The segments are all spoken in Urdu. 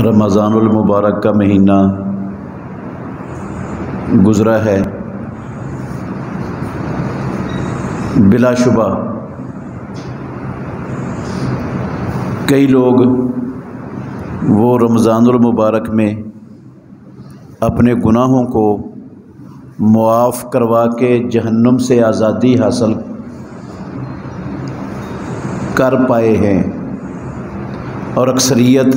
رمضان المبارک کا مہینہ گزرا ہے۔ بلا شبہ کئی لوگ وہ رمضان المبارک میں اپنے گناہوں کو معاف کروا کے جہنم سے آزادی حاصل کر پائے ہیں، اور اکثریت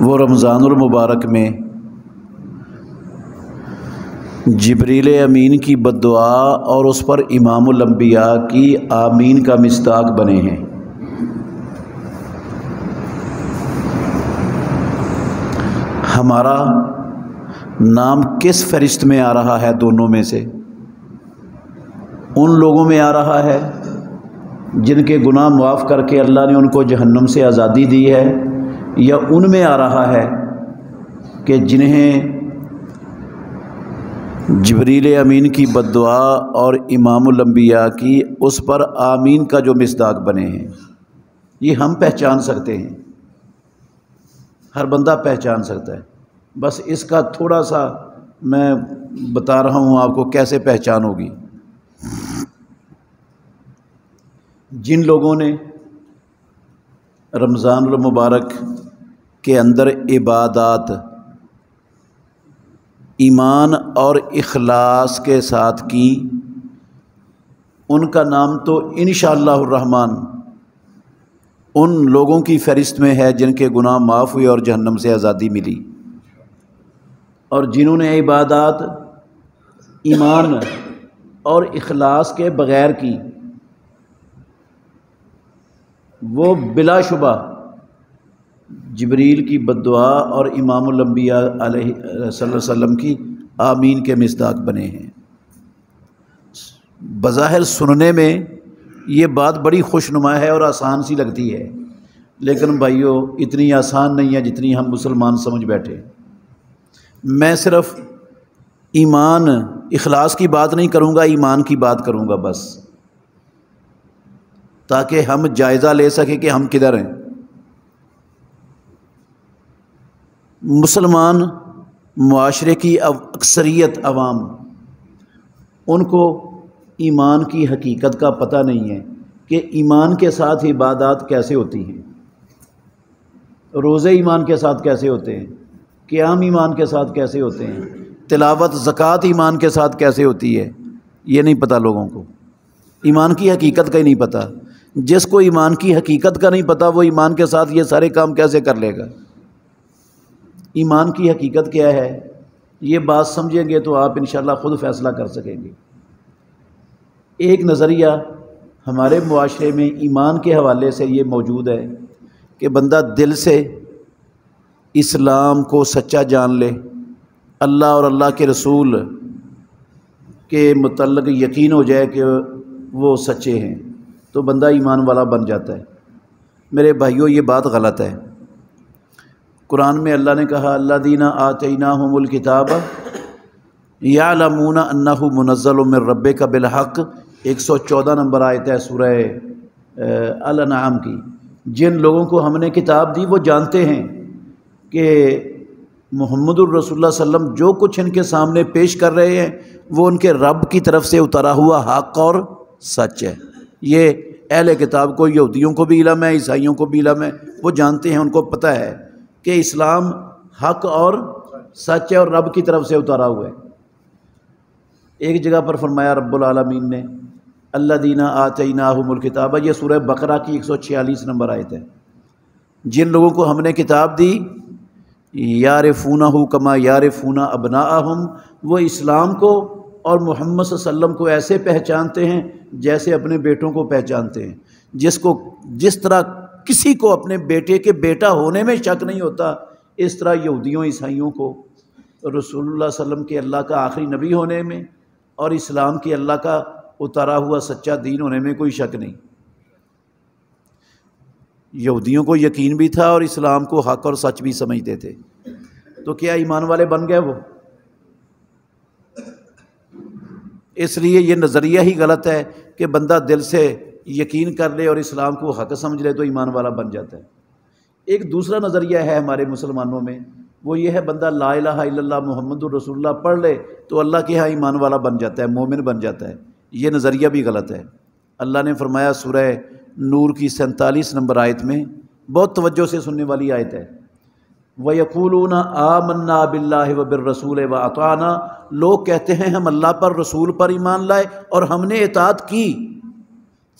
وہ رمضان المبارک میں جبریل امین کی بددعا اور اس پر امام الانبیاء کی آمین کا مصداق بنے ہیں۔ ہمارا نام کس فہرست میں آ رہا ہے؟ دونوں میں سے ان لوگوں میں آ رہا ہے جن کے گناہ معاف کر کے اللہ نے ان کو جہنم سے آزادی دی ہے، یا ان میں آ رہا ہے کہ جنہیں جبریل امین کی بددعا اور امام الانبیاء کی اس پر آمین کا جو مصداق بنے ہیں؟ یہ ہم پہچان سکتے ہیں، ہر بندہ پہچان سکتا ہے۔ بس اس کا تھوڑا سا میں بتا رہا ہوں آپ کو کیسے پہچان ہوگی۔ جن لوگوں نے رمضان المبارک کے اندر عبادات ایمان اور اخلاص کے ساتھ کی، ان کا نام تو انشاءاللہ الرحمن ان لوگوں کی فہرست میں ہے جن کے گناہ معاف ہوئے اور جہنم سے آزادی ملی۔ اور جنہوں نے عبادات ایمان اور اخلاص کے بغیر کی، وہ بلا شبہ جبریل کی بددعا اور امام الانبیاء علیہ صلی اللہ علیہ وسلم کی آمین کے مصداق بنے ہیں۔ بظاہر سننے میں یہ بات بڑی خوشنما ہے اور آسان سی لگتی ہے، لیکن بھائیو اتنی آسان نہیں ہے جتنی ہم مسلمان سمجھ بیٹھے۔ میں صرف ایمان اخلاص کی بات نہیں کروں گا، ایمان کی بات کروں گا بس، تاکہ ہم جائزہ لے سکیں کہ ہم کدھر ہیں۔ مسلمان معاشرے کی اکثریت عوام، ان کو ایمان کی حقیقت کا پتہ نہیں ہے کہ ایمان کے ساتھ عبادات کیسے ہوتی ہیں، روزے ایمان کے ساتھ کیسے ہوتے ہیں، قیام ایمان کے ساتھ کیسے ہوتے ہیں، تلاوت زکوٰۃ ایمان کے ساتھ کیسے ہوتی ہے، یہ نہیں پتہ لوگوں کو۔ ایمان کی حقیقت کا ہی نہیں پتہ۔ جس کو ایمان کی حقیقت کا نہیں پتہ وہ ایمان کے ساتھ یہ سارے کام کیسے کر لے گا؟ ایمان کی حقیقت کیا ہے، یہ بات سمجھیں گے تو آپ انشاءاللہ خود فیصلہ کر سکیں گے۔ ایک نظریہ ہمارے معاشرے میں ایمان کے حوالے سے یہ موجود ہے کہ بندہ دل سے اسلام کو سچا جان لے، اللہ اور اللہ کے رسول کے متعلق یقین ہو جائے کہ وہ سچے ہیں، تو بندہ ایمان والا بن جاتا ہے۔ میرے بھائیوں یہ بات غلط ہے۔ قرآن میں اللہ نے کہا الذین آتیناہم الکتاب یعلمون انہ منزل من ربک بالحق، 114 نمبر آیت ہے سورہ الانعام کی۔ جن لوگوں کو ہم نے کتاب دی وہ جانتے ہیں کہ محمد الرسول اللہ صلی اللہ علیہ وسلم جو کچھ ان کے سامنے پیش کر رہے ہیں وہ ان کے رب کی طرف سے اترا ہوا حق اور سچ ہے۔ یہ اہل کتاب کو، یہودیوں کو بھی علم ہے، عیسائیوں کو بھی علم ہے، وہ جانتے ہیں، ان کو پتہ ہے کہ اسلام حق اور سچ ہے اور رب کی طرف سے اتارا ہوا ہے۔ ایک جگہ پر فرمایا رب العالمین نے الذین آتیناہم الکتاب، یہ سورہ بقرہ کی 146 نمبر آیت ہے۔ جن لوگوں کو ہم نے کتاب دی یعرفونہ کما یعرفون ابناءہم، وہ اسلام کو اور محمد صلی اللہ علیہ وسلم کو ایسے پہچانتے ہیں جیسے اپنے بیٹوں کو پہچانتے ہیں۔ جس طرح کسی کو اپنے بیٹے کے بیٹا ہونے میں شک نہیں ہوتا، اس طرح یہودیوں عیسائیوں کو رسول اللہ صلی اللہ علیہ وسلم کے اللہ کا آخری نبی ہونے میں اور اسلام کی اللہ کا اتارا ہوا سچا دین ہونے میں کوئی شک نہیں۔ یہودیوں کو یقین بھی تھا اور اسلام کو حق اور سچ بھی سمجھتے تھے، تو کیا ایمان والے بن گئے وہ؟ اس لیے یہ نظریہ ہی غلط ہے کہ بندہ دل سے یقین کر لے اور اسلام کو حق سمجھ لے تو ایمان والا بن جاتا ہے۔ ایک دوسرا نظریہ ہے ہمارے مسلمانوں میں، وہ یہ ہے بندہ لا الہ الا اللہ محمد الرسول اللہ پڑھ لے تو اللہ کے ہاں ایمان والا بن جاتا ہے، مومن بن جاتا ہے۔ یہ نظریہ بھی غلط ہے۔ اللہ نے فرمایا سورہ نور کی 47 نمبر آیت میں، بہت توجہ سے سننے والی آیت ہے، وَيَقُولُونَ آمَنَّا بِاللَّهِ وَبِالرَّسُولِ وَأَطَعْنَا، لوگ کہتے ہیں ہم اللہ پر رسول پر ایمان لائے اور ہم نے اطاعت کی،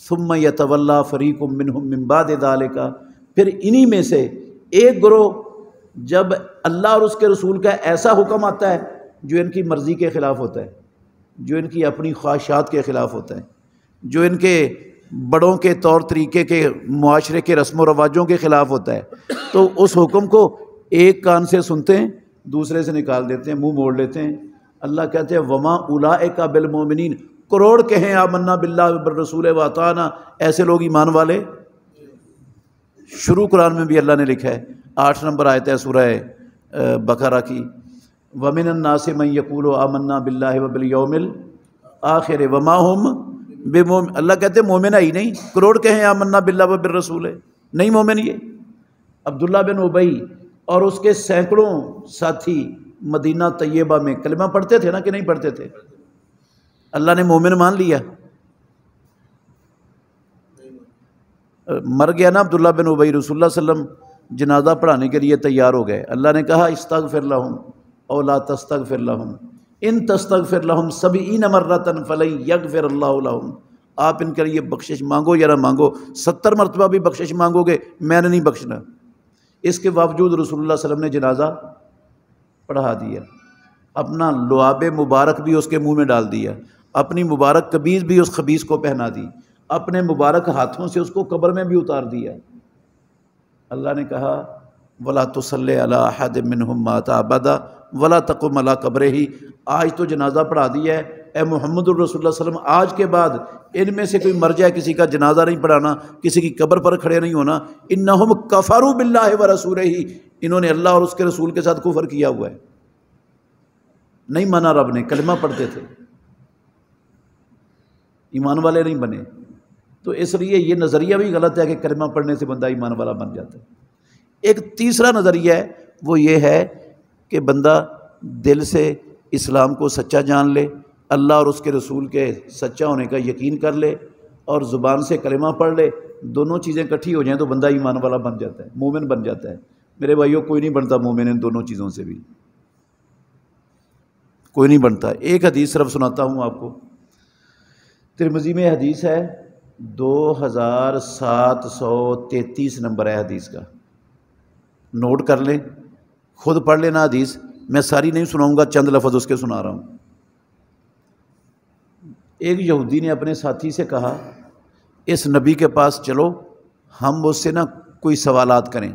ثُمَّ يَتَوَلَّىٰ فَرِيقٌ مِّنْهُم مِّن بَعْدِ ذَلِكَ، پھر انہی میں سے ایک گروہ جب اللہ اور اس کے رسول کا ایسا حکم آتا ہے جو ان کی مرضی کے خلاف ہوتا ہے، جو ان کی اپنی خواہشات کے خلاف ہوتا ہے، جو ان کے بڑوں کے طور طریقے کے معاشرے کے رسم و رواجوں کے خلاف ہوتا ہے، تو اس حکم کو ایک کان سے سنتے ہیں دوسرے سے نکال دیتے ہیں، منہ موڑ لیتے ہیں۔ اللہ کہتے ہیں وما اولئک بالمؤمنین، کروڑ کہیں آمنا باللہ بالرسول واطعنا، ایسے لوگ ایمان والے؟ شروع قرآن میں بھی اللہ نے لکھا ہے، 8 نمبر آیت ہے سورہ بقرہ کی، وَمِنَ النَّاسِ مَن يَقُولُ آمَنَّا بِاللَّهِ وَبِالْيَوْمِ الْآخِرِ وَمَا هُمْ بِمُؤْمِنِينَ، اللہ کہتے ہیں مومن ہے ہی نہیں، کروڑ کہیں آمنا باللہ وبالرسول، نہیں مومن یہ۔ عبداللہ بن ابی اور اس کے سینکڑوں ساتھی مدینہ طیبہ میں کلمہ پڑھتے تھے نا کہ نہیں پڑھتے تھے؟ اللہ نے مومن مان لیا؟ مر گیا نا عبداللہ بن ابی، رسول اللہ صلی اللہ علیہ وسلم جنازہ پڑھانے کے لیے تیار ہو گئے، اللہ نے کہا استغفر لہم او لا تستغفر لہم ان تستغفر لہم 70 مرۃ فلن یغفر اللہ لہم، آپ ان کے لیے بخشش مانگو یا نہ مانگو، 70 مرتبہ بھی بخشش مانگو گے میں نے نہیں بخشنا۔ اس کے باوجود رسول اللہ صلی اللہ علیہ وسلم نے جنازہ پڑھا دیا، اپنا لعاب مبارک بھی اس کے منہ میں ڈال دیا، اپنی مبارک قمیض بھی اس خبیث کو پہنا دی، اپنے مبارک ہاتھوں سے اس کو قبر میں بھی اتار دیا۔ اللہ نے کہا وَلَا تُصَلِّ عَلَىٰ أَحَدٍ مِّنْهُمْ مَاتَ أَبَدًا وَلَا تَقُمْ عَلَىٰ قَبْرِهِ، آج تو جنازہ پڑھا دیا ہے اے محمد الرسول اللہ صلی اللہ علیہ وسلم، آج کے بعد ان میں سے کوئی مر جائے کسی کا جنازہ نہیں پڑھانا، کسی کی قبر پر کھڑے نہیں ہونا، إِنَّهُمْ كَفَرُوا بِاللَّهِ وَرَسُولِهِ، انہوں نے اللہ اور اس کے رسول کے ساتھ کفر کیا ہوا ہے، نہیں مانا رب نے، کلمہ پڑھتے تھے، ایمان والے نہیں بنے۔ تو اس لیے یہ نظریہ بھی غلط ہے کہ کلمہ پڑھنے سے بندہ ایمان والا بن جاتا ہے۔ ایک تیسرا نظریہ ہے، وہ یہ ہے کہ بندہ دل سے اسلام کو سچا جان لے، اللہ اور اس کے رسول کے سچا ہونے کا یقین کر لے، اور زبان سے کلمہ پڑھ لے، دونوں چیزیں اکٹھی ہو جائیں تو بندہ ایمان والا بن جاتا ہے، مومن بن جاتا ہے۔ میرے بھائیوں کوئی نہیں بنتا مومن ان دونوں چیزوں سے بھی، کوئی نہیں بنتا۔ ایک حدیث صرف سناتا ہوں آپ کو، ترمذی میں حدیث ہے، 2733 نمبر ہے حدیث کا، نوٹ کر لیں، خود پڑھ لینا حدیث، میں ساری نہیں سناؤں گا، چند لفظ اس کے سنا رہا ہوں۔ ایک یہودی نے اپنے ساتھی سے کہا اس نبی کے پاس چلو ہم اس سے نا کوئی سوالات کریں۔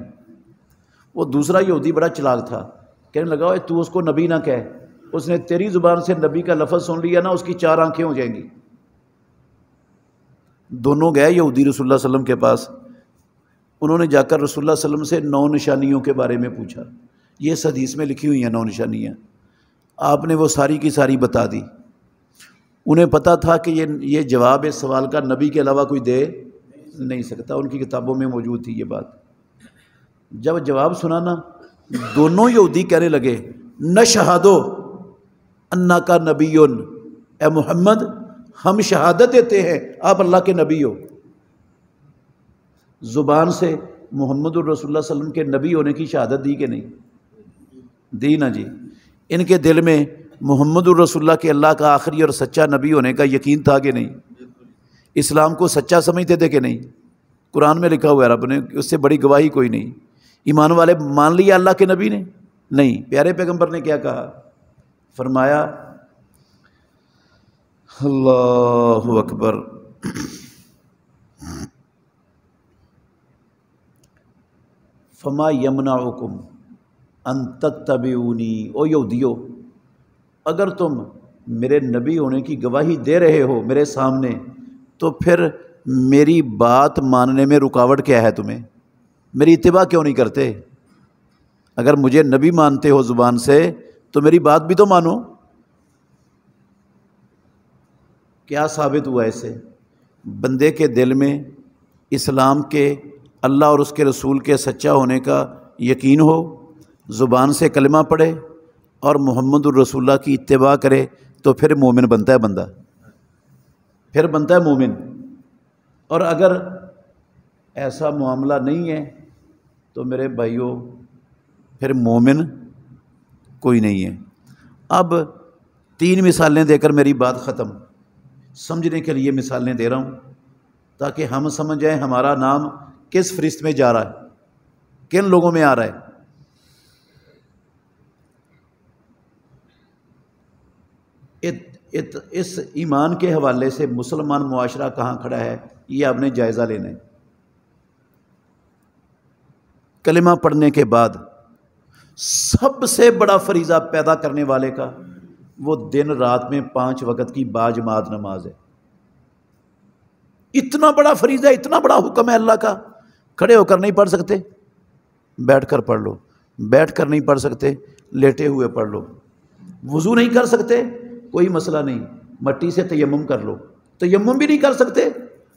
وہ دوسرا یہودی بڑا چلاک تھا، کہنے لگا اوے تو اس کو نبی نہ کہہ، اس نے تیری زبان سے نبی کا لفظ سن لیا نا اس کی 4 آنکھیں ہو جائیں گی۔ دونوں گئے یہودی رسول اللہ صلی اللہ علیہ وسلم کے پاس، انہوں نے جا کر رسول اللہ صلی اللہ علیہ وسلم سے 9 نشانیوں کے بارے میں پوچھا، یہ اس حدیث میں لکھی ہوئی ہیں 9 نشانیاں، آپ نے وہ ساری کی ساری بتا دی۔ انہیں پتہ تھا کہ یہ جواب اس سوال کا نبی کے علاوہ کوئی دے نہیں سکتا، ان کی کتابوں میں موجود تھی یہ بات۔ جب جواب سنا نا، دونوں یہودی کہنے لگے نشہدو انکا نبی، اے محمد ہم شہادت دیتے ہیں آپ اللہ کے نبی ہو۔ زبان سے محمد الرسول اللہ صلی اللہ علیہ وسلم کے نبی ہونے کی شہادت دی کہ نہیں دی؟ نا جی۔ ان کے دل میں محمد الرسول اللہ کے اللہ کا آخری اور سچا نبی ہونے کا یقین تھا کہ نہیں؟ اسلام کو سچا سمجھتے تھے کہ نہیں؟ قرآن میں لکھا ہوا ہے رب نے، اس سے بڑی گواہی کوئی نہیں۔ ایمان والے مان لیا اللہ کے نبی نے؟ نہیں۔ پیارے پیغمبر نے کیا کہا؟ فرمایا اللہ اکبر، فما یمنعکم ان تتبعونی، او یہودیو اگر تم میرے نبی ہونے کی گواہی دے رہے ہو میرے سامنے، تو پھر میری بات ماننے میں رکاوٹ کیا ہے تمہیں؟ میری اتباع کیوں نہیں کرتے؟ اگر مجھے نبی مانتے ہو زبان سے تو میری بات بھی تو مانو۔ کیا ثابت ہوا اس سے؟ بندے کے دل میں اسلام کے اللہ اور اس کے رسول کے سچا ہونے کا یقین ہو، زبان سے کلمہ پڑھے اور محمد الرسول اللہ کی اتباع کرے، تو پھر مومن بنتا ہے بندہ، پھر بنتا ہے مومن۔ اور اگر ایسا معاملہ نہیں ہے تو میرے بھائیوں پھر مومن کوئی نہیں ہے۔ اب 3 مثالیں دے کر میری بات ختم، سمجھنے کے لیے مثالیں دے رہا ہوں تاکہ ہم سمجھ جائیں ہمارا نام کس فہرست میں جا رہا ہے، کن لوگوں میں آ رہا ہے۔ اس ایمان کے حوالے سے مسلمان معاشرہ کہاں کھڑا ہے، یہ آپ نے جائزہ لینا ہے۔ کلمہ پڑھنے کے بعد سب سے بڑا فریضہ پیدا کرنے والے کا وہ دن رات میں 5 وقت کی باجماعت نماز ہے۔ اتنا بڑا فریضہ، اتنا بڑا حکم ہے اللہ کا۔ کھڑے ہو کر نہیں پڑھ سکتے، بیٹھ کر پڑھ لو، بیٹھ کر نہیں پڑھ سکتے، لیٹے ہوئے پڑھ لو، وضو نہیں کر سکتے کوئی مسئلہ نہیں، مٹی سے تیمم کر لو، تیمم بھی نہیں کر سکتے،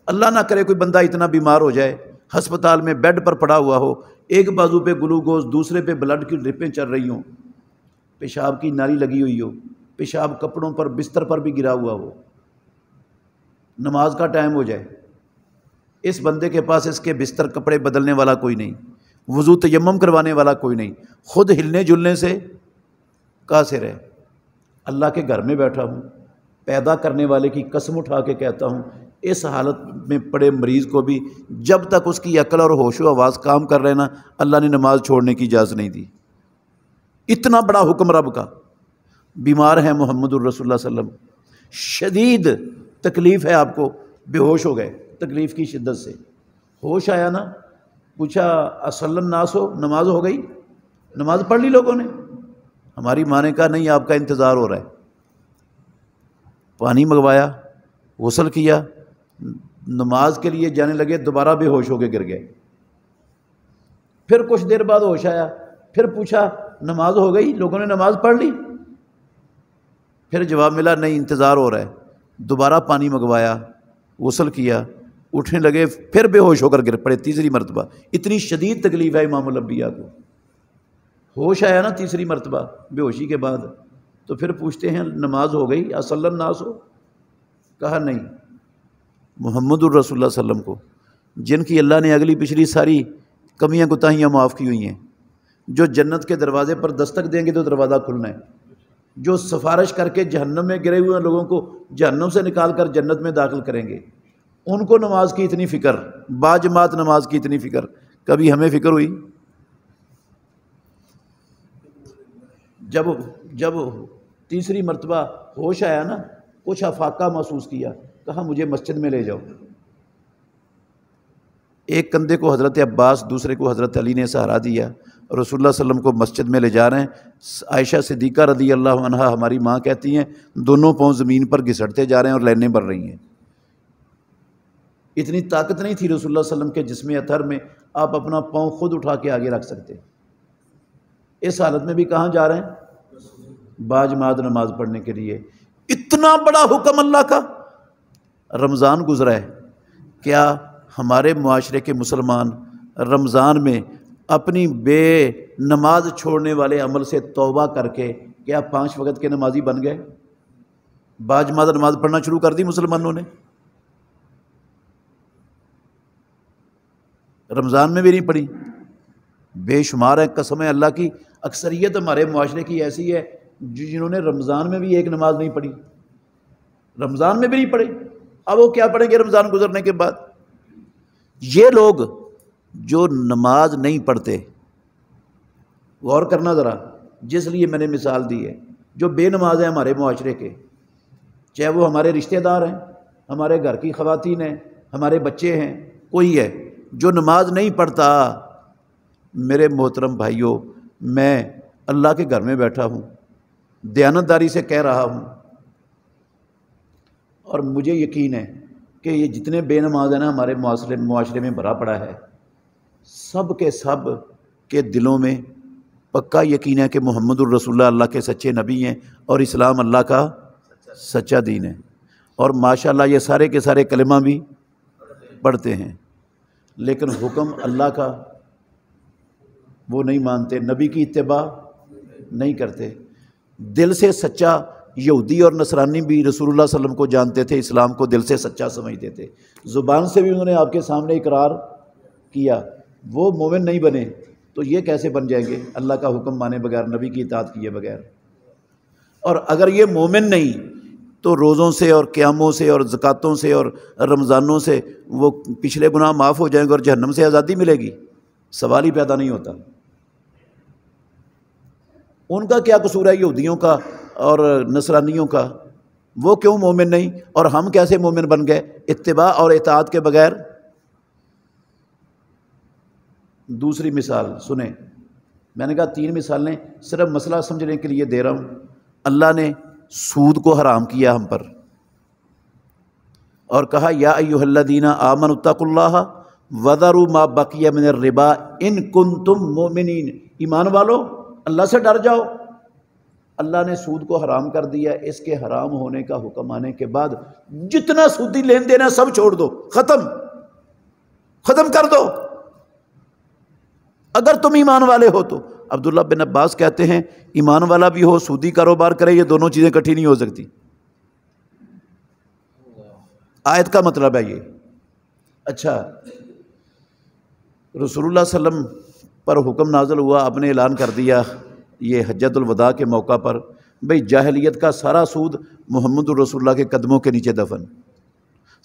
اللہ نہ کرے کوئی بندہ اتنا بیمار ہو جائے، ہسپتال میں بیڈ پر پڑا ہوا ہو، ایک بازو پہ گلوکوز، دوسرے پہ بلڈ کی ڈرپیں چل رہی ہوں، پیشاب کی نالی لگی ہوئی ہو، پیشاب کپڑوں پر بستر پر بھی گرا ہوا ہو، نماز کا ٹائم ہو جائے، اس بندے کے پاس اس کے بستر کپڑے بدلنے والا کوئی نہیں، وضو تیمم کروانے والا کوئی نہیں، خود ہلنے جلنے سے قاصر ہے۔ اللہ کے گھر میں بیٹھا ہوں، پیدا کرنے والے کی قسم اٹھا کے کہتا ہوں اس حالت میں پڑے مریض کو بھی جب تک اس کی عقل اور ہوش و حواس کام کر رہے نا، اللہ نے نماز چھوڑنے کی اجازت نہیں دی۔ اتنا بڑا حکم رب کا۔ بیمار ہے محمد الرسول اللہ صلی اللہ علیہ وسلم، شدید تکلیف ہے آپ کو، بے ہوش ہو گئے تکلیف کی شدت سے، ہوش آیا نا، پوچھا اصلی الناس ہو، نماز ہو گئی، نماز پڑھ لی لوگوں نے؟ ہماری ماں نے کہا نہیں، آپ کا انتظار ہو رہا ہے۔ پانی منگوایا، غسل کیا، نماز کے لیے جانے لگے، دوبارہ بے ہوش ہو کے گر گئے۔ پھر کچھ دیر بعد ہوش آیا، پھر پوچھا نماز ہو گئی، لوگوں نے نماز پڑھ لی؟ پھر جواب ملا نہیں، انتظار ہو رہا ہے۔ دوبارہ پانی منگوایا، غسل کیا، اٹھنے لگے، پھر بے ہوش ہو کر گر پڑے 3 مرتبہ۔ اتنی شدید تکلیف ہے امام الانبیاء کو۔ ہوش آیا نا 3 مرتبہ بے ہوشی کے بعد، تو پھر پوچھتے ہیں نماز ہو گئی، اصلی الناس ہو؟ کہا نہیں، محمد الرسول اللہ صلی اللہ علیہ وسلم کو، جن کی اللہ نے اگلی پچھلی ساری کمیاں کوتاہیاں معاف کی ہوئی ہیں، جو جنت کے دروازے پر دستک دیں گے تو دروازہ کھلنا ہے، جو سفارش کر کے جہنم میں گرے ہوئے لوگوں کو جہنم سے نکال کر جنت میں داخل کریں گے، ان کو نماز کی اتنی فکر، باجماعت نماز کی اتنی فکر، کبھی ہمیں فکر ہوئی؟ جب 3 مرتبہ ہوش آیا نا، کچھ افاقہ محسوس کیا، کہا مجھے مسجد میں لے جاؤ۔ ایک کندھے کو حضرت عباس، دوسرے کو حضرت علی نے سہارا دیا، رسول اللہ صلی اللہ علیہ وسلم کو مسجد میں لے جا رہے ہیں۔ عائشہ صدیقہ رضی اللہ عنہا ہماری ماں کہتی ہیں دونوں پاؤں زمین پر گھسٹتے جا رہے ہیں اور لینیں بڑھ رہی ہیں۔ اتنی طاقت نہیں تھی رسول اللہ صلی اللہ علیہ وسلم کے جسم اطہر میں، آپ اپنا پاؤں خود اٹھا کے آگے رکھ سکتے۔ اس حالت میں بھی کہاں جا رہے ہیں؟ باجماعت نماز پڑھنے کے لیے۔ اتنا بڑا حکم اللہ کا۔ رمضان گزرا ہے، کیا ہمارے معاشرے کے مسلمان رمضان میں اپنی بے نماز چھوڑنے والے عمل سے توبہ کر کے کیا 5 وقت کے نمازی بن گئے؟ باجماعت نماز پڑھنا شروع کر دی مسلمانوں نے؟ رمضان میں بھی نہیں پڑھی؟ بے شمار ہے، قسم ہے اللہ کی، اکثریت ہمارے معاشرے کی ایسی ہے جنہوں نے رمضان میں بھی ایک نماز نہیں پڑھی، رمضان میں بھی نہیں پڑھے، اب وہ کیا پڑھیں گے رمضان گزرنے کے بعد؟ یہ لوگ جو نماز نہیں پڑھتے، غور کرنا ذرا، جس لیے میں نے مثال دی ہے، جو بے نماز ہیں ہمارے معاشرے کے، چاہے وہ ہمارے رشتہ دار ہیں، ہمارے گھر کی خواتین ہیں، ہمارے بچے ہیں، کوئی ہے جو نماز نہیں پڑھتا، میرے محترم بھائیوں، میں اللہ کے گھر میں بیٹھا ہوں، دیانتداری سے کہہ رہا ہوں، اور مجھے یقین ہے کہ یہ جتنے بے نماز ہیں نا ہمارے معاشرے میں بھرا پڑا ہے، سب کے دلوں میں پکا یقین ہے کہ محمد الرسول اللہ اللہ کے سچے نبی ہیں اور اسلام اللہ کا سچا دین ہے، اور ماشاءاللہ یہ سارے کے سارے کلمہ بھی پڑھتے ہیں۔ لیکن حکم اللہ کا وہ نہیں مانتے، نبی کی اتباع نہیں کرتے۔ دل سے سچا یہودی اور نصرانی بھی رسول اللہ صلی اللہ علیہ وسلم کو جانتے تھے، اسلام کو دل سے سچا سمجھتے تھے، زبان سے بھی انہوں نے آپ کے سامنے اقرار کیا، وہ مومن نہیں بنے تو یہ کیسے بن جائیں گے اللہ کا حکم مانے بغیر، نبی کی اطاعت کیے بغیر؟ اور اگر یہ مومن نہیں تو روزوں سے اور قیاموں سے اور زکاتوں سے اور رمضانوں سے وہ پچھلے گناہ معاف ہو جائیں گے اور جہنم سے آزادی ملے گی؟ سوال ہی پیدا نہیں ہوتا۔ ان کا کیا قصور ہے یہودیوں کا اور نصرانیوں کا؟ وہ کیوں مومن نہیں اور ہم کیسے مومن بن گئے اتباع اور اطاعت کے بغیر؟ دوسری مثال سنیں، میں نے کہا 3 مثالیں صرف مسئلہ سمجھنے کے لیے دے رہا ہوں۔ اللہ نے سود کو حرام کیا ہم پر اور کہا یا ایھا الذین آمنوا اتقوا اللہ وذروا ما بقی من الربا ان کنتم مؤمنین، ایمان والو اللہ سے ڈر جاؤ۔ اللہ نے سود کو حرام کر دیا، اس کے حرام ہونے کا حکم آنے کے بعد جتنا سودی لین دین ہے سب چھوڑ دو، ختم کر دو اگر تم ایمان والے ہو تو۔ عبداللہ بن عباس کہتے ہیں ایمان والا بھی ہو سودی کاروبار کرے، یہ دونوں چیزیں اکٹھی نہیں ہو سکتی۔ آیت کا مطلب ہے یہ۔ اچھا، رسول اللہ صلی اللہ علیہ وسلم پر حکم نازل ہوا، آپ نے اعلان کر دیا یہ حجۃ الوداع کے موقع پر، بھئی جاہلیت کا سارا سود محمد الرسول اللہ کے قدموں کے نیچے دفن۔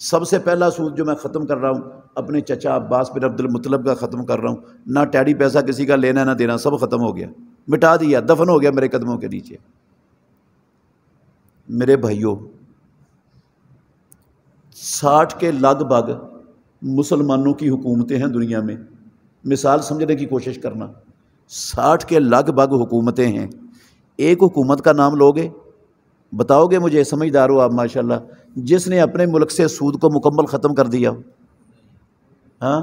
سب سے پہلا سود جو میں ختم کر رہا ہوں اپنے چچا عباس بن عبد المطلب کا ختم کر رہا ہوں، نہ ٹیڑی پیسہ کسی کا لینا نہ دینا، سب ختم ہو گیا، مٹا دیا، دفن ہو گیا میرے قدموں کے نیچے۔ میرے بھائیوں، 60 کے لگ بھگ مسلمانوں کی حکومتیں ہیں دنیا میں، مثال سمجھنے کی کوشش کرنا، 60 کے لگ بھگ حکومتیں ہیں، ایک حکومت کا نام لوگے؟ بتاؤ گے مجھے، سمجھدار ہو آپ ماشاءاللہ، جس نے اپنے ملک سے سود کو مکمل ختم کر دیا؟ ہاں،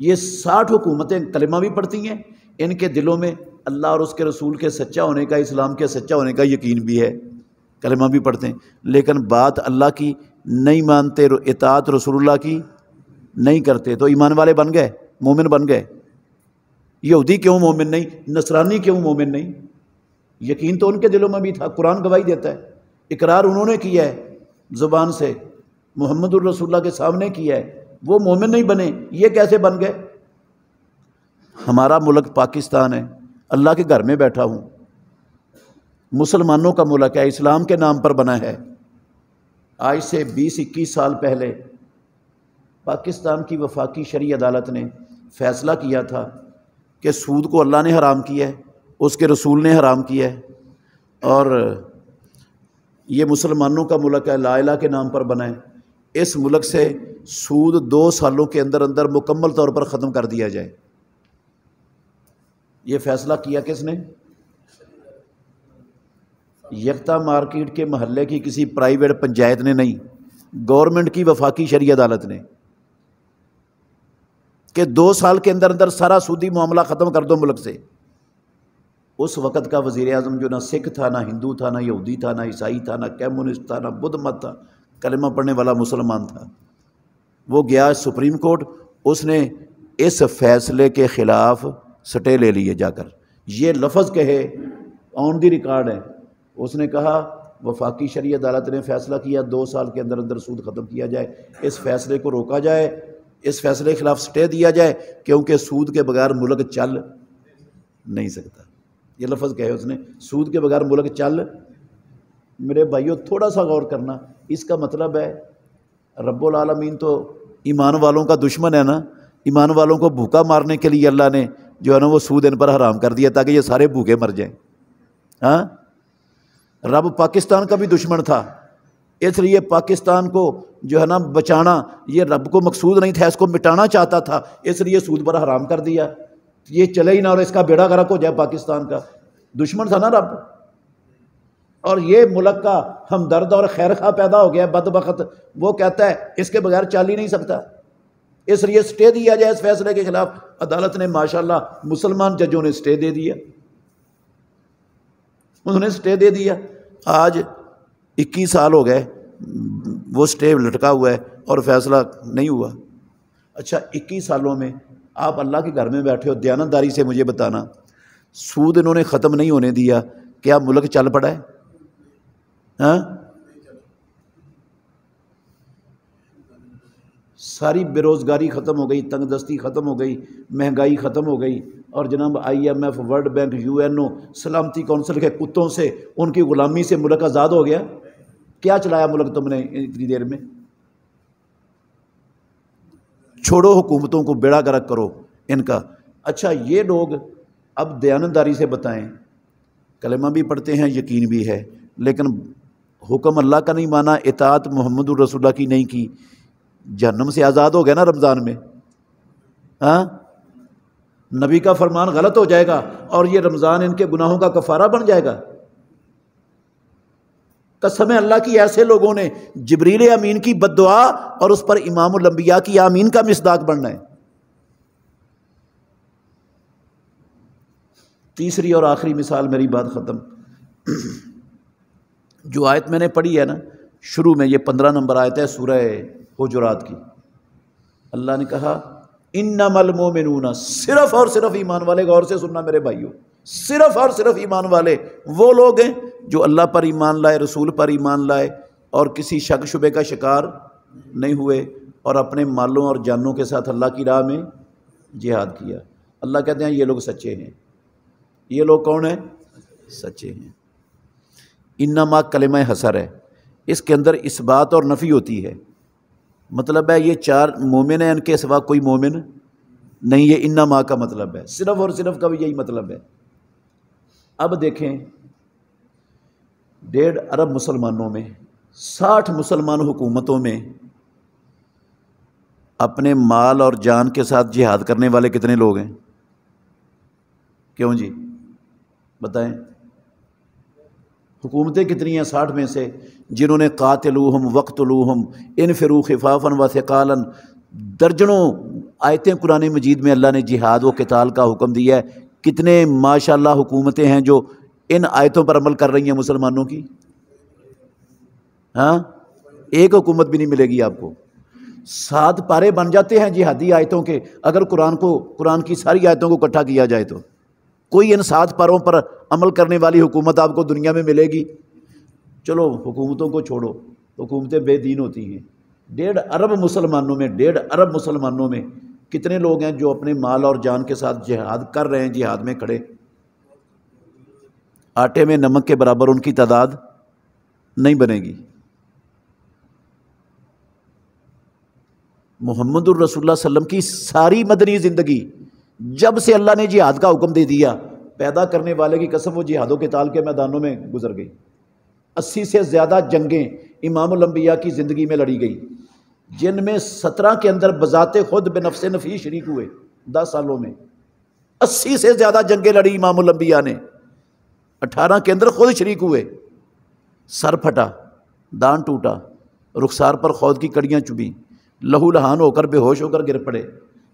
یہ 60 حکومتیں کلمہ بھی پڑھتی ہیں، ان کے دلوں میں اللہ اور اس کے رسول کے سچا ہونے کا، اسلام کے سچا ہونے کا یقین بھی ہے، کلمہ بھی پڑھتے ہیں، لیکن بات اللہ کی نہیں مانتے، اطاعت رسول اللہ کی نہیں کرتے، تو ایمان والے بن گئے، مومن بن گئے۔ یہودی کیوں مومن نہیں؟ نصرانی کیوں مومن نہیں؟ یقین تو ان کے دلوں میں بھی تھا، قرآن گواہی دیتا ہے، اقرار انہوں نے کیا ہے زبان سے، محمد الرسول اللہ کے سامنے کیا ہے، وہ مومن نہیں بنے، یہ کیسے بن گئے؟ ہمارا ملک پاکستان ہے، اللہ کے گھر میں بیٹھا ہوں، مسلمانوں کا ملک ہے، اسلام کے نام پر بنا ہے۔ آج سے 20-21 سال پہلے پاکستان کی وفاقی شرعی عدالت نے فیصلہ کیا تھا کہ سود کو اللہ نے حرام کیا ہے، اس کے رسول نے حرام کیا ہے، اور یہ مسلمانوں کا ملک ہے، لا الہ کے نام پر بنا ہے، اس ملک سے سود 2 سالوں کے اندر اندر مکمل طور پر ختم کر دیا جائے۔ یہ فیصلہ کیا کس نے؟ یکتا مارکیٹ کے محلے کی کسی پرائیویٹ پنچایت نے نہیں، گورنمنٹ کی وفاقی شرعی عدالت نے، کہ 2 سال کے اندر اندر سارا سودی معاملہ ختم کر دو ملک سے۔ اس وقت کا وزیر اعظم جو نہ سکھ تھا، نہ ہندو تھا، نہ یہودی تھا، نہ عیسائی تھا، نہ کمیونسٹ تھا، نہ بدھ مت تھا، کلمہ پڑھنے والا مسلمان تھا، وہ گیا سپریم کورٹ، اس نے اس فیصلے کے خلاف سٹے لے لیے، جا کر یہ لفظ کہے، آن دی ریکارڈ ہے، اس نے کہا وفاقی شرعی عدالت نے فیصلہ کیا 2 سال کے اندر اندر سود ختم کیا جائے، اس فیصلے کو روکا جائے، اس فیصلے کے خلاف سٹے دیا جائے، کیونکہ سود کے بغیر ملک چل نہیں سکتا۔ یہ لفظ کہے اس نے، سود کے بغیر ملک چل۔ میرے بھائیوں تھوڑا سا غور کرنا، اس کا مطلب ہے رب العالمین تو ایمان والوں کا دشمن ہے نا، ایمان والوں کو بھوکا مارنے کے لیے اللہ نے جو ہے نا وہ سود ان پر حرام کر دیا تاکہ یہ سارے بھوکے مر جائیں۔ ہاں، رب پاکستان کا بھی دشمن تھا، اس لیے پاکستان کو جو ہے نا بچانا یہ رب کو مقصود نہیں تھا، اس کو مٹانا چاہتا تھا، اس لیے سود پر حرام کر دیا، یہ چلے ہی نہ اور اس کا بیڑا غرق ہو جائے۔ پاکستان کا دشمن تھا نا رب، اور یہ ملک کا ہمدرد اور خیر خواہ پیدا ہو گیا بدبخت، وہ کہتا ہے اس کے بغیر چل ہی نہیں سکتا، اس لیے سٹے دیا جائے اس فیصلے کے خلاف۔ عدالت نے ماشاءاللہ مسلمان ججوں نے سٹے دے دیا، انہوں نے سٹے دے دیا۔ آج 21 سال ہو گئے وہ سٹے لٹکا ہوا ہے، اور فیصلہ نہیں ہوا۔ اچھا 21 سالوں میں آپ اللہ کے گھر میں بیٹھے ہو، دیانتداری سے مجھے بتانا، سود انہوں نے ختم نہیں ہونے دیا، کیا ملک چل پڑا ہے؟ ہاں، ساری بے روزگاری ختم ہو گئی، تنگ دستی ختم ہو گئی، مہنگائی ختم ہو گئی، اور جناب IMF، ورلڈ بینک، UNO، سلامتی کونسل کے کتوں سے، ان کی غلامی سے ملک آزاد ہو گیا۔ کیا چلایا ملک تم نے اتنی دیر میں؟ چھوڑو حکومتوں کو، بیڑا گرک کرو ان کا۔ اچھا یہ لوگ اب دیانتداری سے بتائیں، کلمہ بھی پڑھتے ہیں، یقین بھی ہے، لیکن حکم اللہ کا نہیں مانا، اطاعت محمد الرسول اللہ کی نہیں کی، جہنم سے آزاد ہو گیا نا رمضان میں۔ ہاں، نبی کا فرمان غلط ہو جائے گا اور یہ رمضان ان کے گناہوں کا کفارہ بن جائے گا۔ قسم اللہ کی، ایسے لوگوں نے جبریل امین کی بد دعا اور اس پر امام الانبیاء کی آمین کا مصداق بننا ہے۔ تیسری اور آخری مثال، میری بات ختم۔ جو آیت میں نے پڑھی ہے نا شروع میں، یہ 15 نمبر آیت ہے سورہ حجرات کی۔ اللہ نے کہا انما المؤمنون، صرف اور صرف ایمان والے، غور سے سننا میرے بھائیو، صرف اور صرف ایمان والے وہ لوگ ہیں جو اللہ پر ایمان لائے، رسول پر ایمان لائے، اور کسی شک شبے کا شکار نہیں ہوئے، اور اپنے مالوں اور جانوں کے ساتھ اللہ کی راہ میں جہاد کیا۔ اللہ کہتے ہیں یہ لوگ سچے ہیں۔ یہ لوگ کون ہیں؟ سچے ہیں۔ انما کلمہ حصر ہے، اس کے اندر اثبات اور نفی ہوتی ہے، مطلب ہے یہ 4 مومن ہیں، ان کے سوا کوئی مومن نہیں، یہ انما کا مطلب ہے، صرف اور صرف کا بھی یہی مطلب ہے۔ اب دیکھیں 1.5 ارب مسلمانوں میں 60 مسلمان حکومتوں میں اپنے مال اور جان کے ساتھ جہاد کرنے والے کتنے لوگ ہیں؟ کیوں جی بتائیں، حکومتیں کتنی ہیں 60 میں سے جنہوں نے قاتلوہم وقتلوہم انفروا خفافا وثقالا، درجنوں آیتیں قرآن مجید میں اللہ نے جہاد و قتال کا حکم دیا ہے۔ کتنے ماشاءاللہ حکومتیں ہیں جو ان آیتوں پر عمل کر رہی ہیں مسلمانوں کی؟ ہاں، ایک حکومت بھی نہیں ملے گی آپ کو۔ 7 پارے بن جاتے ہیں جہادی آیتوں کے، اگر قرآن کی ساری آیتوں کو اکٹھا کیا جائے تو کوئی ان 7 پاروں پر عمل کرنے والی حکومت آپ کو دنیا میں ملے گی؟ چلو حکومتوں کو چھوڑو، حکومتیں بے دین ہوتی ہیں۔ 1.5 ارب مسلمانوں میں 1.5 ارب مسلمانوں میں کتنے لوگ ہیں جو اپنے مال اور جان کے ساتھ جہاد کر رہے ہیں، جہاد میں کھڑے؟ آٹے میں نمک کے برابر ان کی تعداد نہیں بنے گی۔ محمد الرسول اللہ صلی اللہ علیہ وسلم کی ساری مدنی زندگی، جب سے اللہ نے جہاد کا حکم دے دیا، پیدا کرنے والے کی قسم وہ جہاد و قتال کے میدانوں میں گزر گئی۔ 80 سے زیادہ جنگیں امام الانبیاء کی زندگی میں لڑی گئی، جن میں 17 کے اندر بذات خود بنفس نفی شریک ہوئے 10 سالوں میں۔ 80 سے زیادہ جنگیں لڑی امام الانبیاء نے، 18 کے اندر خود شریک ہوئے۔ سر پھٹا، دان ٹوٹا، رخسار پر خود کی کڑیاں چبھیں، لہو لہان ہو کر بے ہوش ہو کر گر پڑے،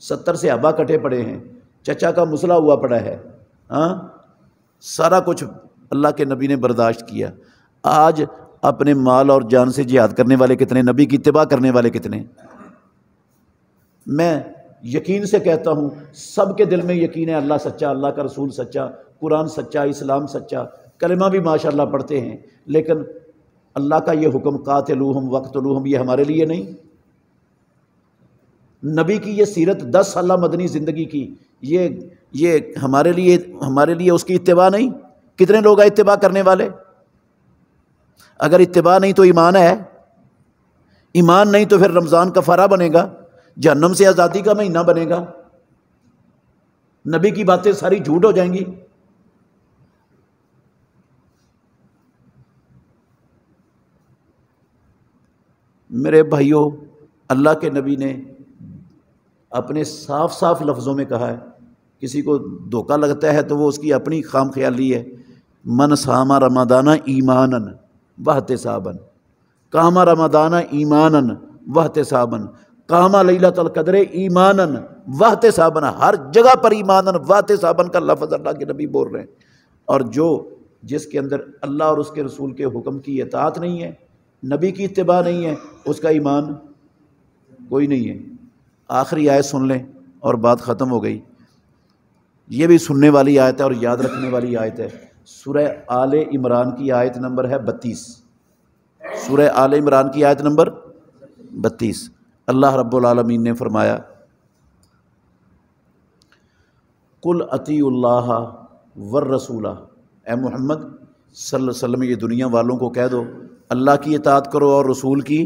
70 صحابہ کٹے پڑے ہیں، چچا کا مسئلہ ہوا پڑا ہے۔ ہاں، سارا کچھ اللہ کے نبی نے برداشت کیا۔ آج اپنے مال اور جان سے جہاد کرنے والے کتنے؟ نبی کی اتباع کرنے والے کتنے؟ میں یقین سے کہتا ہوں، سب کے دل میں یقین ہے اللہ سچا، اللہ کا رسول سچا، قرآن سچا، اسلام سچا، کلمہ بھی ماشاءاللہ پڑھتے ہیں، لیکن اللہ کا یہ حکم قاتلوہم وقتلوہم یہ ہمارے لیے نہیں۔ نبی کی یہ سیرت 10 سالہ مدنی زندگی کی، یہ ہمارے لیے اس کی اتباع نہیں۔ کتنے لوگ ہیں اتباع کرنے والے؟ اگر اتباع نہیں تو ایمان ہے، ایمان نہیں تو پھر رمضان کفارہ بنے گا، جہنم سے آزادی کا مہینہ بنے گا، نبی کی باتیں ساری جھوٹ ہو جائیں گی۔ میرے بھائیوں، اللہ کے نبی نے اپنے صاف صاف لفظوں میں کہا ہے، کسی کو دھوکہ لگتا ہے تو وہ اس کی اپنی خام خیالی ہے۔ من صام رمضان ایمانا واحتسابا، قام رمضان ایمانا واحتسابا، قام لیلۃ القدر ایمانا واحتسابا، ہر جگہ پر ایمانا واحتسابا کا لفظ اللہ کے نبی بول رہے ہیں۔ اور جس کے اندر اللہ اور اس کے رسول کے حکم کی اطاعت نہیں ہے، نبی کی اتباع نہیں ہے، اس کا ایمان کوئی نہیں ہے۔ آخری آیت سن لیں اور بات ختم ہو گئی۔ یہ بھی سننے والی آیت ہے اور یاد رکھنے والی آیت ہے۔ سورہ آل عمران کی آیت نمبر ہے 32۔ سورہ آل عمران کی آیت نمبر 32۔ اللہ رب العالمین نے فرمایا قل اطیعوا اللہ والرسول، اے محمد صلی اللہ علیہ وسلم یہ دنیا والوں کو کہہ دو اللہ کی اطاعت کرو اور رسول کی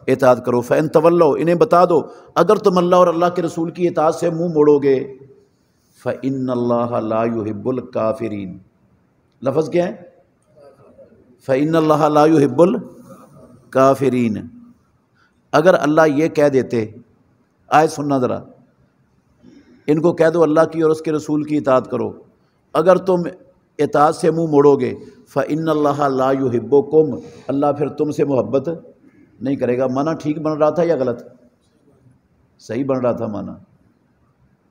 اطاعت کرو۔ فَإِن تَوَلَّوْا، انہیں بتا دو اگر تم اللہ اور اللہ کے رسول کی اطاعت سے منہ موڑو گے، فَإِنَّ اللَّهَ لَا يُحِبُّ الْكَافِرِينَ، لفظ کیا ہے؟ فَإِنَّ اللَّهَ لَا يُحِبُّ الْكَافِرِينَ۔ اگر اللہ یہ کہہ دیتے، آیت سننا ذرا، ان کو کہہ دو اللہ کی اور اس کے رسول کی اطاعت کرو، اگر تم اطاعت سے منہ موڑو گے فَإِنَّ اللَّهَ لَا يُحِبُّكُمْ، اللہ پھر تم سے محبت نہیں کرے گا۔ معنی ٹھیک بن رہا تھا یا غلط؟ صحیح بن رہا تھا معنی۔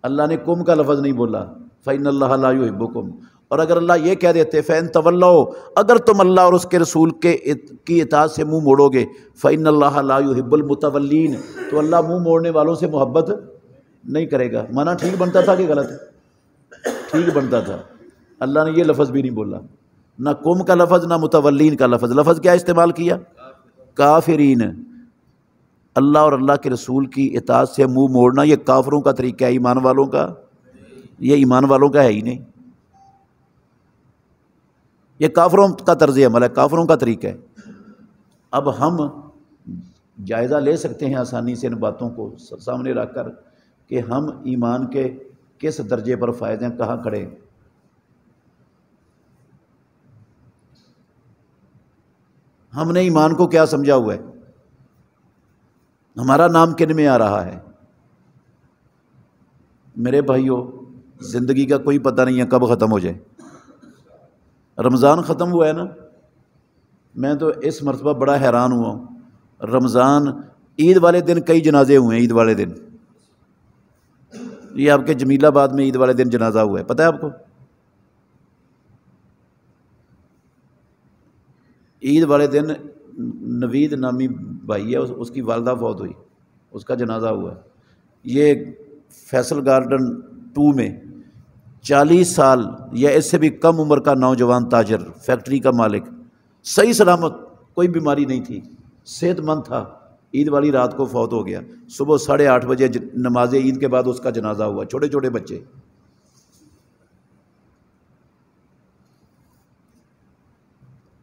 اللہ نے کم کا لفظ نہیں بولا، فَإِنَّ اللَّهَ لَا يُحِبُّكُمْ۔ اور اگر اللہ یہ کہہ دیتے فَإِن تَوَلَّوْا، اگر تم اللہ اور اس کے رسول کی اطاعت سے منہ موڑو گے فَإِنَّ اللَّهَ لَا يُحِبُّ الْمُتَوَلِّينَ، تو اللہ منہ موڑنے والوں سے محبت نہیں کرے گا۔ معنی ٹھیک بنتا تھا کہ غلط؟ ٹھیک بنتا تھا۔ اللہ نے یہ لفظ بھی نہیں بولا، نہ قوم کا لفظ نہ متولین کا لفظ۔ لفظ کیا استعمال کیا؟ کافرین۔ اللہ اور اللہ کے رسول کی اطاعت سے منہ موڑنا یہ کافروں کا طریقہ ہے، ایمان والوں کا یہ ایمان والوں کا ہے ہی نہیں، یہ کافروں کا طرز عمل ہے، کافروں کا طریقہ ہے۔ اب ہم جائزہ لے سکتے ہیں آسانی سے ان باتوں کو سامنے رکھ کر کہ ہم ایمان کے کس درجے پر فائز ہیں، کہاں کھڑے ہیں۔ ہم نے ایمان کو کیا سمجھا ہوا ہے، ہمارا نام کن میں آ رہا ہے؟ میرے بھائیوں، زندگی کا کوئی پتہ نہیں ہے کب ختم ہو جائے۔ رمضان ختم ہوا ہے نا، میں تو اس مرتبہ بڑا حیران ہوا ہوں۔ رمضان عید والے دن کئی جنازے ہوئے ہیں، عید والے دن یہ آپ کے جمیل آباد میں عید والے دن جنازہ ہوا ہے، پتہ ہے آپ کو؟ عید والے دن نوید نامی بھائی ہے، اس کی والدہ فوت ہوئی، اس کا جنازہ ہوا ہے۔ یہ فیصل گارڈن 2 میں 40 سال یا اس سے بھی کم عمر کا نوجوان تاجر، فیکٹری کا مالک، صحیح سلامت، کوئی بیماری نہیں تھی، صحت مند تھا، عید والی رات کو فوت ہو گیا۔ صبح 8:30 بجے نماز عید کے بعد اس کا جنازہ ہوا، چھوٹے چھوٹے بچے۔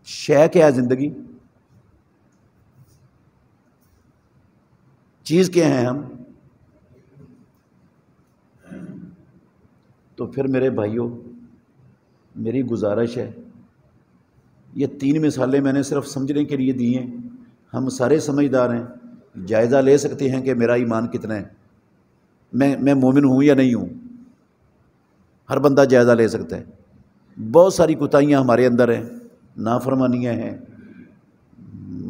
شے کیا ہے زندگی؟ چیز کیا ہیں ہم؟ تو پھر میرے بھائیوں، میری گزارش ہے، یہ 3 مثالیں میں نے صرف سمجھنے کے لیے دی ہیں۔ ہم سارے سمجھدار ہیں، جائزہ لے سکتے ہیں کہ میرا ایمان کتنا ہے، میں مومن ہوں یا نہیں ہوں۔ ہر بندہ جائزہ لے سکتا ہے۔ بہت ساری کوتاہیاں ہمارے اندر ہیں، نافرمانیاں ہیں،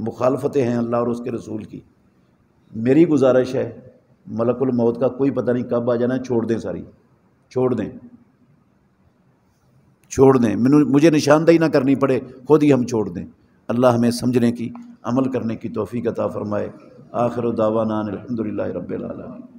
مخالفتیں ہیں اللہ اور اس کے رسول کی۔ میری گزارش ہے، ملک الموت کا کوئی پتہ نہیں کب آ جانا ہے، چھوڑ دیں، ساری چھوڑ دیں، چھوڑ دیں، مجھے نشاندہی نہ کرنی پڑے، خود ہی ہم چھوڑ دیں۔ اللہ ہمیں سمجھنے کی، عمل کرنے کی توفیق عطا فرمائے۔ آخر دعوانا الحمدللہ رب العالمین۔